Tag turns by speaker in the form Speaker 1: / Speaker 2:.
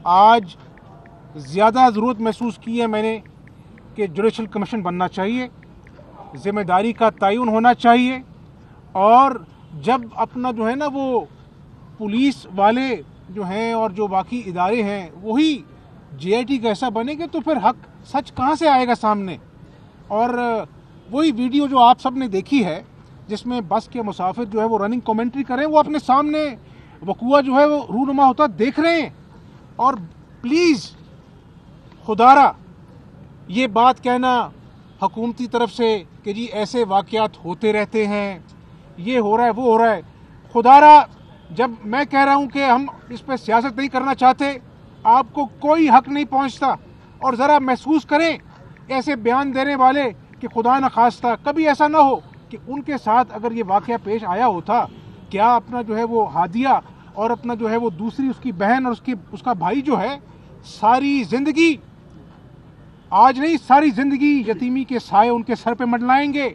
Speaker 1: آج زیادہ ضرورت محسوس کی ہے میں نے کہ جوڈیشل کمیشن بننا چاہیے، ذمہ داری کا تعین ہونا چاہیے، اور جب اپنا جو ہے نا وہ پولیس والے جو ہیں اور جو باقی ادارے ہیں وہی جے آئی ٹی کا ایسا بنے گے تو پھر حق سچ کہاں سے آئے گا سامنے؟ اور وہی ویڈیو جو آپ سب نے دیکھی ہے جس میں بس کے مسافر جو ہے وہ رننگ کومنٹری کریں، وہ اپنے سامنے وقوع جو ہے وہ رونما ہوتا دیکھ رہے ہیں۔ اور پلیز خدارا یہ بات کہنا حکومتی طرف سے کہ جی ایسے واقعات ہوتے رہتے ہیں، یہ ہو رہا ہے وہ ہو رہا ہے، خدارا جب میں کہہ رہا ہوں کہ ہم اس پہ سیاست نہیں کرنا چاہتے، آپ کو کوئی حق نہیں پہنچتا۔ اور ذرا محسوس کریں ایسے بیان دینے والے کہ خدا نخواستہ کبھی ایسا نہ ہو کہ ان کے ساتھ اگر یہ واقعہ پیش آیا ہوتا، کیا اپنا جو ہے وہ ہادیہ اور اپنا جو ہے وہ دوسری اس کی بہن اور اس کا بھائی جو ہے ساری زندگی، آج نہیں ساری زندگی یتیمی کے سائے ان کے سر پہ منڈلائیں گے؟